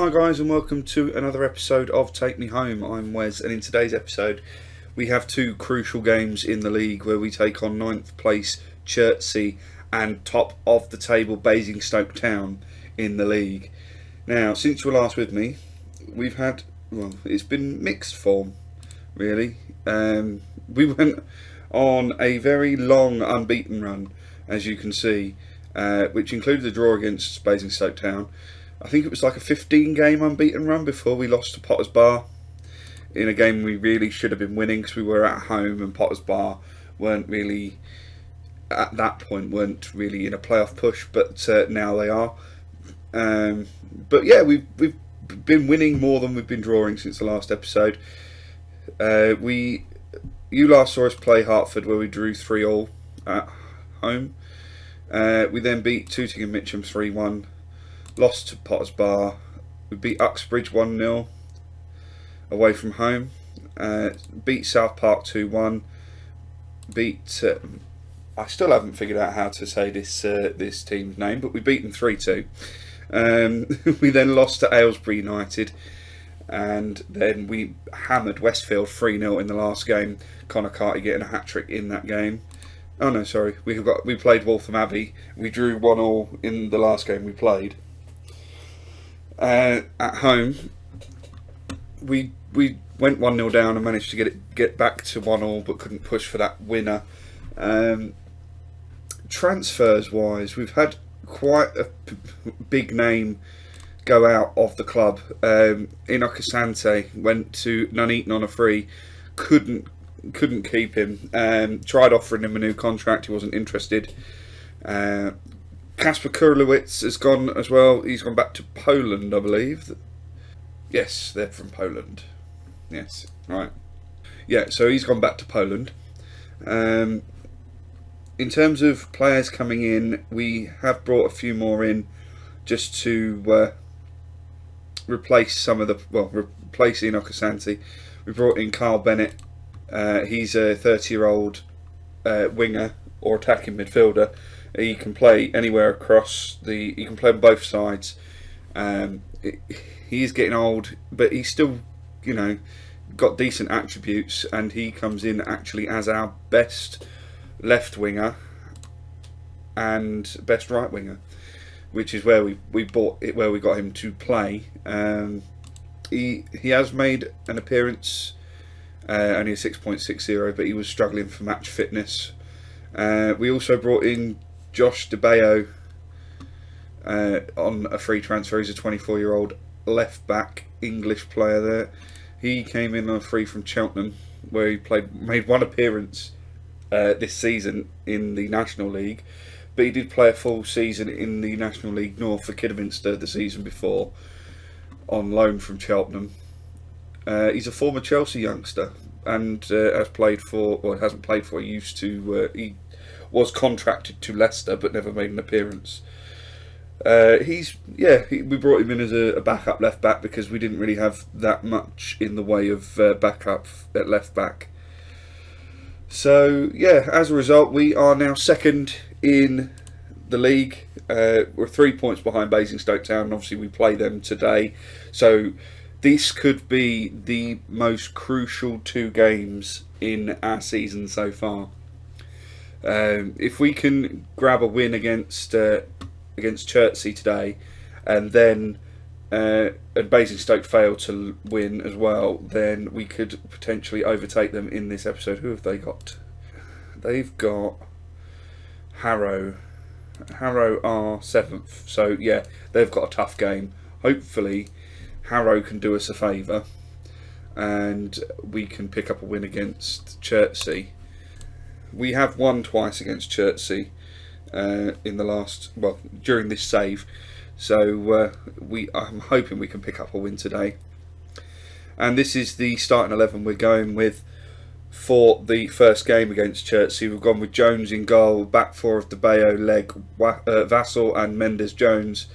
Hi guys, and welcome to another episode of Take Me Home. I'm Wes, and in today's episode we have two crucial games in the league where we take on 9th place Chertsey and top of the table Basingstoke Town in the league. Now, since you were last with me, we've had, it's been mixed form really. We went on a very long unbeaten run, as you can see, which included the draw against Basingstoke Town. I think it was like a 15-game unbeaten run before we lost to Potters Bar in a game we really should have been winning because we were at home, and Potters Bar weren't really, at that point, weren't really in a playoff push, but now they are. But yeah, we've been winning more than we've been drawing since the last episode. You last saw us play Hertford, where we drew 3-3 at home. We then beat Tooting and Mitcham 3-1. Lost to Potters Bar. We beat Uxbridge 1-0 away from home. Beat South Park 2-1. Beat. I still haven't figured out how to say this team's name, but we beat them 3-2. We then lost to Aylesbury United, and then we hammered Westfield 3-0 in the last game. Connor Carty getting a hat trick in that game. Oh no, sorry. We played Waltham Abbey. We drew 1-1 in the last game we played. At home, we went 1-0 down and managed to get back to 1-1, but couldn't push for that winner. Transfers wise, we've had quite a big name go out of the club. Enoch Asante went to Nuneaton on a free, couldn't keep him. Tried offering him a new contract, he wasn't interested. Kasper Kurlewicz has gone as well. He's gone back to Poland, I believe. Yes, they're from Poland. Yes, right. Yeah, so he's gone back to Poland. In terms of players coming in, we have brought a few more in just to replace replace Enoch Asante. We brought in Carl Bennett. He's a 30-year-old winger or attacking midfielder. He can play anywhere across he can play on both sides. He is getting old, but he's still, got decent attributes, and he comes in actually as our best left winger and best right winger, which is where we got him to play. He has made an appearance, only a 6.60, but he was struggling for match fitness. We also brought in Josh DeBeo on a free transfer. He's a 24-year-old left back English player there. He came in on a free from Cheltenham, where he made one appearance this season in the National League, but he did play a full season in the National League North for Kidderminster the season before, on loan from Cheltenham. He's a former Chelsea youngster and hasn't played for. He was contracted to Leicester but never made an appearance. We brought him in as a backup left back because we didn't really have that much in the way of backup at left back. So yeah, as a result, we are now second in the league. We're 3 points behind Basingstoke Town, and obviously we play them today. So this could be the most crucial 2 games in our season so far. If we can grab a win against Chertsey today, and then and Basingstoke fail to win as well, then we could potentially overtake them in this episode. Who have they got? They've got Harrow. Harrow are 7th, so yeah, they've got a tough game. Hopefully Harrow can do us a favour and we can pick up a win against Chertsey. We have won twice against Chertsey during this save, so I'm hoping we can pick up a win today. And this is the starting 11 we're going with for the first game against Chertsey. We've gone with Jones in goal, back 4 of DeBeo, Legg, Vassell and Mendes-Jones,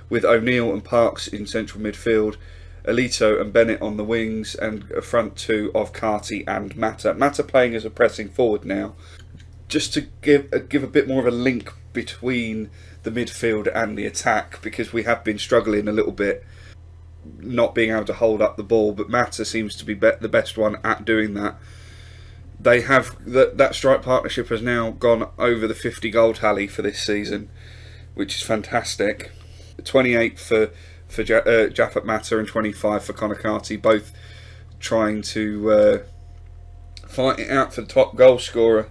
with O'Neill and Parks in central midfield, Alito and Bennett on the wings, and a front 2 of Carty and Mata. Mata playing as a pressing forward now, just to give a bit more of a link between the midfield and the attack, because we have been struggling a little bit not being able to hold up the ball, but Mata seems to be the best one at doing that. They have that strike partnership has now gone over the 50 goal tally for this season, which is fantastic. 28 for Japhet Mata and 25 for Conor Carty, both trying to fight it out for the top goal scorer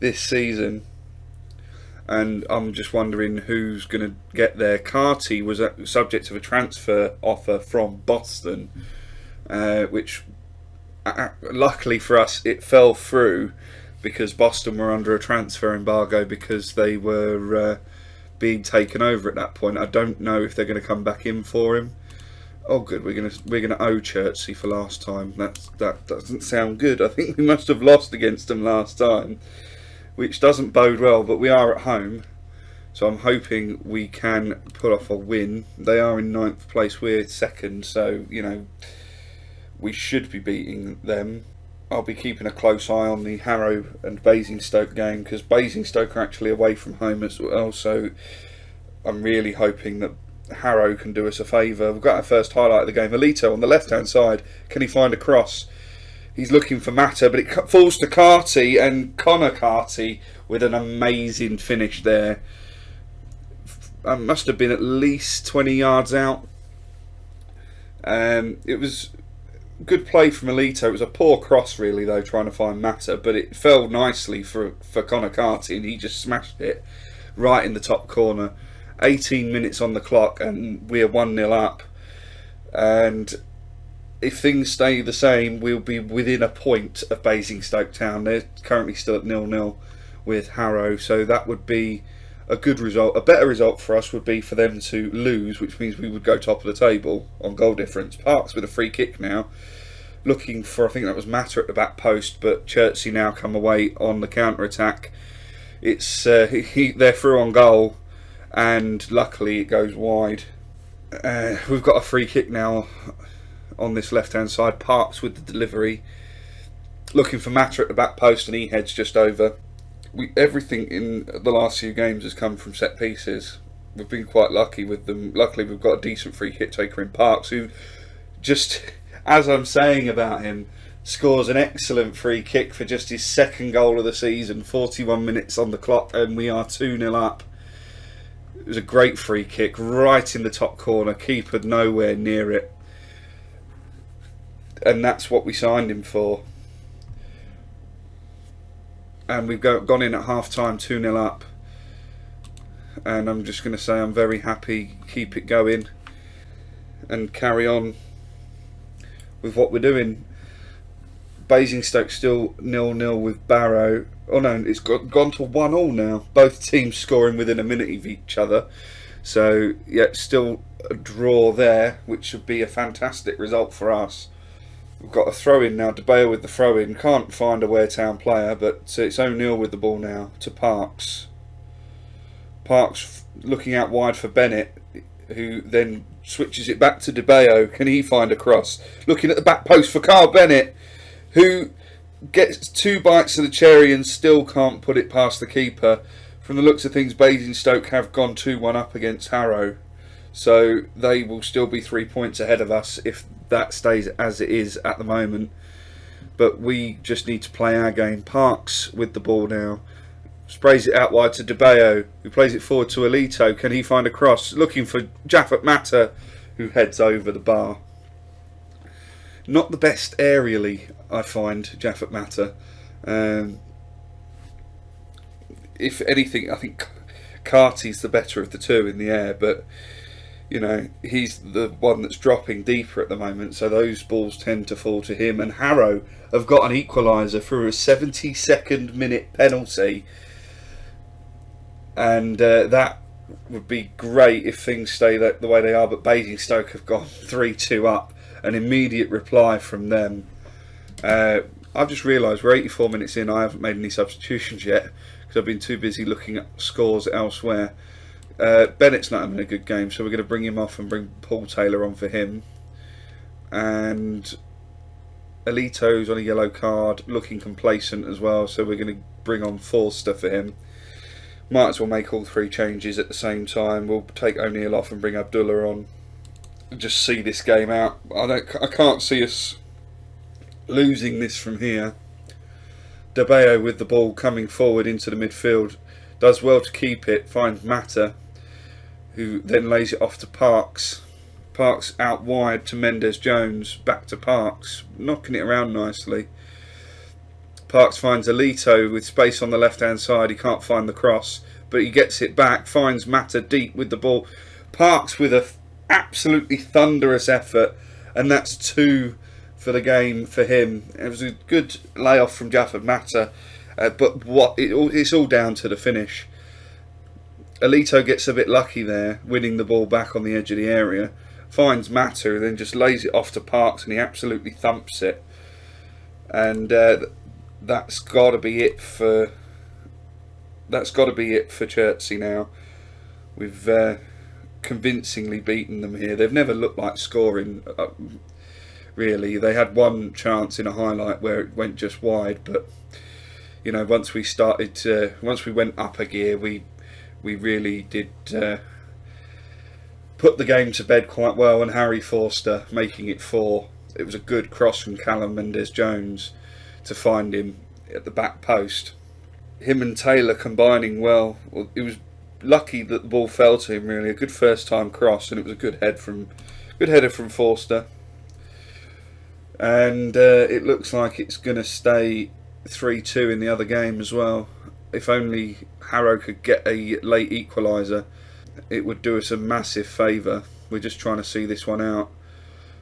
this season. And I'm just wondering who's going to get there. Carty was subject of a transfer offer from Boston, which luckily for us it fell through because Boston were under a transfer embargo because they were being taken over at that point. I don't know if they're going to come back in for him. Oh, good. We're gonna owe Chertsey for last time. That doesn't sound good. I think we must have lost against them last time, which doesn't bode well, but we are at home, so I'm hoping we can pull off a win. They are in 9th place, we're 2nd, so, you know, we should be beating them. I'll be keeping a close eye on the Harrow and Basingstoke game, because Basingstoke are actually away from home as well, so I'm really hoping that Harrow can do us a favour. We've got our first highlight of the game. Alito on the left-hand side, can he find a cross? He's looking for Mata, but it falls to Carty, and Conor Carty with an amazing finish there. Must have been at least 20 yards out. It was good play from Alito. It was a poor cross, really, though, trying to find Mata, but it fell nicely for Conor Carty, and he just smashed it right in the top corner. 18 minutes on the clock, and we're 1-0 up. And if things stay the same, we'll be within a point of Basingstoke Town. They're currently still at 0-0 with Harrow, so that would be a good result. A better result for us would be for them to lose, which means we would go top of the table on goal difference. Parks with a free kick now, looking for, I think that was Mata at the back post, but Chertsey now come away on the counter-attack. It's they're through on goal, and luckily it goes wide. We've got a free kick now on this left hand side. Parks with the delivery, looking for Mata at the back post, and he heads just over. Everything in the last few games has come from set pieces. We've been quite lucky with them. Luckily we've got a decent free kick taker in Parks, who just, as I'm saying about him, scores an excellent free kick for just his 2nd goal of the season. 41 minutes on the clock, and we are 2-0 up. It was a great free kick right in the top corner, keeper nowhere near it, and that's what we signed him for. And we've gone in at half time 2-0 up, and I'm just going to say I'm very happy. Keep it going and carry on with what we're doing. Basingstoke still 0-0 with Barrow. Oh no, it's gone to 1-1 now. Both teams scoring within a minute of each other. So yeah, still a draw there, which would be a fantastic result for us. We've got a throw-in now. DeBale with the throw-in. Can't find a Ware Town player, but it's O'Neill with the ball now to Parks. Parks looking out wide for Bennett, who then switches it back to DeBale. Can he find a cross? Looking at the back post for Carl Bennett, who gets 2 bites of the cherry and still can't put it past the keeper. From the looks of things, Basingstoke have gone 2-1 up against Harrow, so they will still be 3 points ahead of us if that stays as it is at the moment. But we just need to play our game. Parks with the ball now, sprays it out wide to DeBeo, who plays it forward to Alito. Can he find a cross? Looking for Japhet Mata, who heads over the bar. Not the best aerially, I find, Japhet Mata. If anything, I think Carty's the better of the two in the air, but you know, he's the one that's dropping deeper at the moment, so those balls tend to fall to him. And Harrow have got an equaliser through a 72nd minute penalty, and that would be great if things stay the way they are, but Basingstoke have gone 3-2 up. An immediate reply from them. I've just realised we're 84 minutes in. I haven't made any substitutions yet because I've been too busy looking at scores elsewhere. Bennett's not having a good game, so we're going to bring him off and bring Paul Taylor on for him. And Alito's on a yellow card, looking complacent as well, so we're going to bring on Forster for him. Might as well make all 3 changes at the same time. We'll take O'Neill off and bring Abdullah on. just see this game out. I can't see us losing this from here. De Bayo with the ball coming forward into the midfield, does well to keep it, finds Mata, who then lays it off to Parks. Parks out wide to Mendes-Jones, back to Parks, knocking it around nicely. Parks finds Alito with space on the left hand side. He can't find the cross, but he gets it back, finds Mata deep with the ball. Parks with a absolutely thunderous effort, and that's 2 for the game for him. It was a good layoff from Jaffa Mata, but it's all down to the finish. Alito gets a bit lucky there, winning the ball back on the edge of the area, finds Mata, then just lays it off to Parks, and he absolutely thumps it. And that's got to be it for Chertsey now. We've convincingly beaten them here. They've never looked like scoring. Really, they had one chance in a highlight where it went just wide, but you know, once we went up a gear, we really did put the game to bed quite well. And Harry Forster making it 4. It was a good cross from Callum Mendes-Jones to find him at the back post. Him and Taylor combining well. It was lucky that the ball fell to him. Really, a good first time cross, and it was a good header from Forster. And it looks like it's going to stay 3-2 in the other game as well. If only Harrow could get a late equaliser, it would do us a massive favour. We're just trying to see this one out.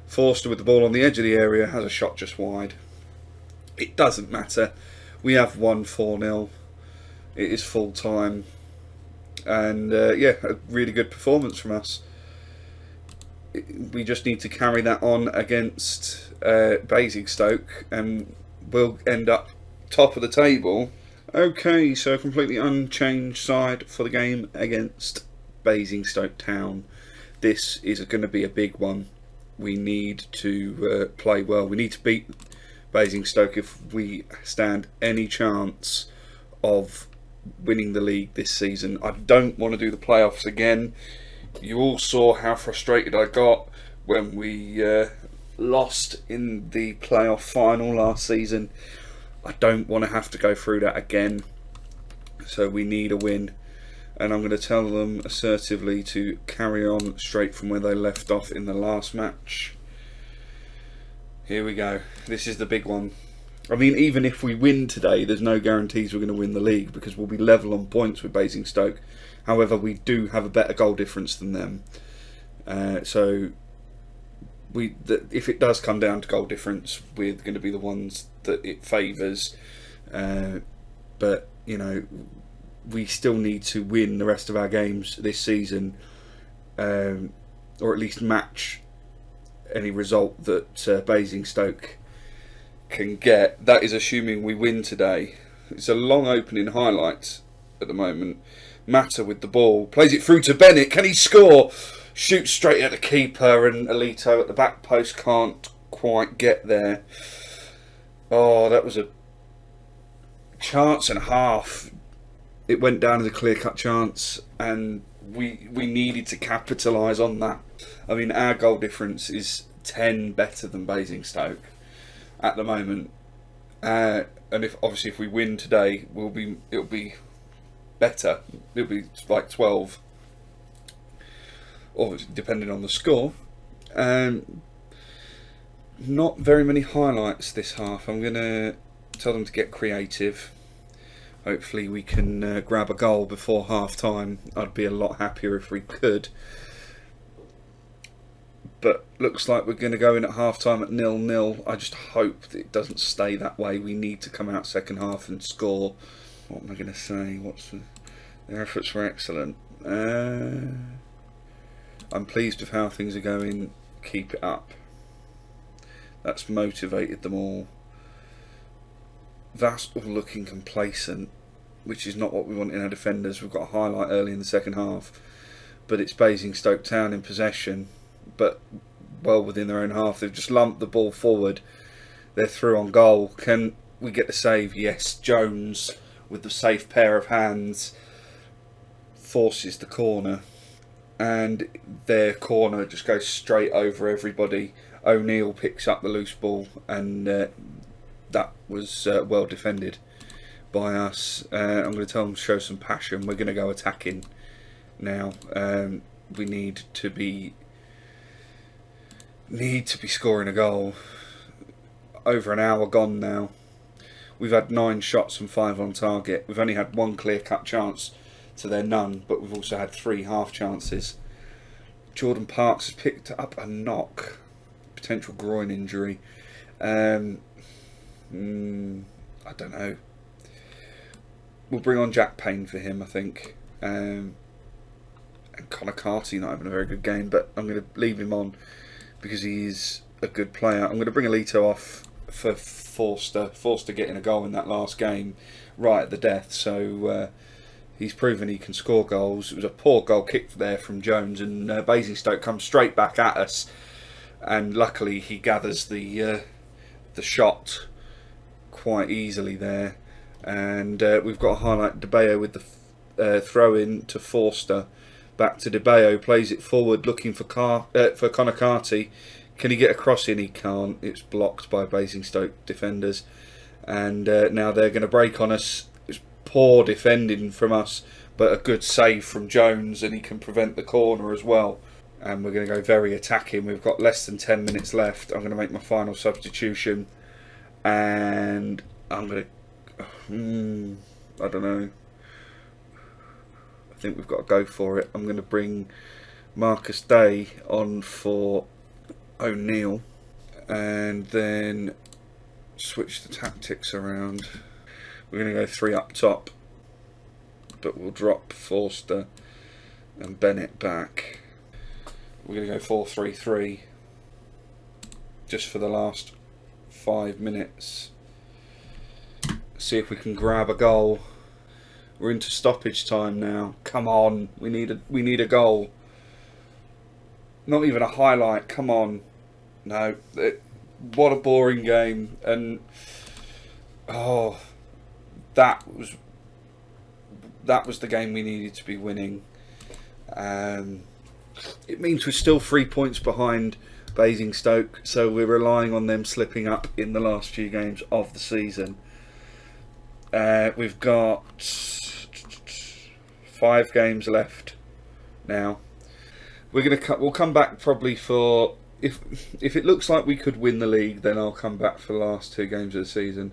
Forster with the ball on the edge of the area, has a shot just wide. It doesn't matter. We have won 4-0. It is full time. And yeah, a really good performance from us. We just need to carry that on against Basingstoke, and we'll end up top of the table. Okay, so a completely unchanged side for the game against Basingstoke Town. This is going to be a big one. We need to play well. We need to beat Basingstoke if we stand any chance of winning the league this season. I don't want to do the playoffs again. You all saw how frustrated I got when we lost in the playoff final last season. I don't want to have to go through that again. So we need a win. And I'm going to tell them assertively to carry on straight from where they left off in the last match. Here we go. This is the big one. I mean, even if we win today, there's no guarantees we're going to win the league, because we'll be level on points with Basingstoke. However, we do have a better goal difference than them. So if it does come down to goal difference, we're going to be the ones that it favours. But, you know, we still need to win the rest of our games this season, or at least match any result that Basingstoke can get. That is assuming we win today. It's a long opening highlight at the moment. Mata with the ball, plays it through to Bennett. Can he score? Shoots straight at the keeper, and Alito at the back post can't quite get there. Oh, that was a chance and a half. It went down as a clear-cut chance, and we needed to capitalise on that. I mean, our goal difference is 10 better than Basingstoke at the moment, and if we win today, it'll be better. It'll be like 12, or depending on the score. Not very many highlights this half. I'm going to tell them to get creative. Hopefully we can grab a goal before half time. I'd be a lot happier if we could. But looks like we're going to go in at half time at 0-0. I just hope that it doesn't stay that way. We need to come out second half and score. What am I going to say? Their efforts were excellent. I'm pleased with how things are going. Keep it up. That's motivated them all. That's all looking complacent, which is not what we want in our defenders. We've got a highlight early in the second half, but it's Basingstoke Town in possession, but well within their own half. They've just lumped the ball forward. They're through on goal. Can we get the save? Yes. Jones with the safe pair of hands forces the corner, and their corner just goes straight over everybody. O'Neill picks up the loose ball, and that was well defended by us. I'm going to tell them to show some passion. We're going to go attacking now. We need to be scoring a goal. Over an hour gone now. We've had 9 shots and 5 on target. We've only had 1 clear-cut chance to their none, but we've also had 3 half chances. Jordan Parks has picked up a knock, potential groin injury. I don't know. We'll bring on Jack Payne for him, I think. And Connor Carty not having a very good game, but I'm going to leave him on because he's a good player. I'm going to bring Alito off for Forster. Forster getting a goal in that last game right at the death, so he's proven he can score goals. It was a poor goal kick there from Jones, and Basingstoke comes straight back at us, and luckily he gathers the shot quite easily there. And we've got to highlight DeBeo with the throw in to Forster. Back to DeBeo, plays it forward looking for Connor Carty. Can he get a cross in? He can't. It's blocked by Basingstoke defenders. And now they're going to break on us. It's poor defending from us, but a good save from Jones, and he can prevent the corner as well. And we're going to go very attacking. We've got less than 10 minutes left. I'm going to make my final substitution. And I'm going to... I don't know. I think we've got to go for it. I'm going to bring Marcus Day on for O'Neill, and then switch the tactics around. We're going to go 3 up top, but we'll drop Forster and Bennett back. We're going to go 4-3-3 just for the last 5 minutes. See if we can grab a goal. We're into stoppage time now. Come on, we need a goal. Not even a highlight. Come on. No, what a boring game. And that was the game we needed to be winning. It means we're still 3 points behind Basingstoke, so we're relying on them slipping up in the last few games of the season. We've got 5 games left now. We'll come back probably for, if it looks like we could win the league, then I'll come back for the last 2 games of the season.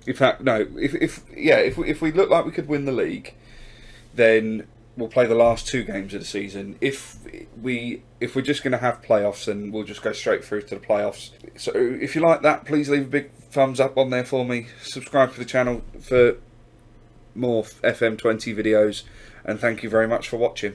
In fact, no. If we look like we could win the league, then we'll play the last 2 games of the season. If we're just going to have playoffs, then we'll just go straight through to the playoffs. So if you like that, please leave a big thumbs up on there for me. Subscribe to the channel for more FM20 videos, and thank you very much for watching.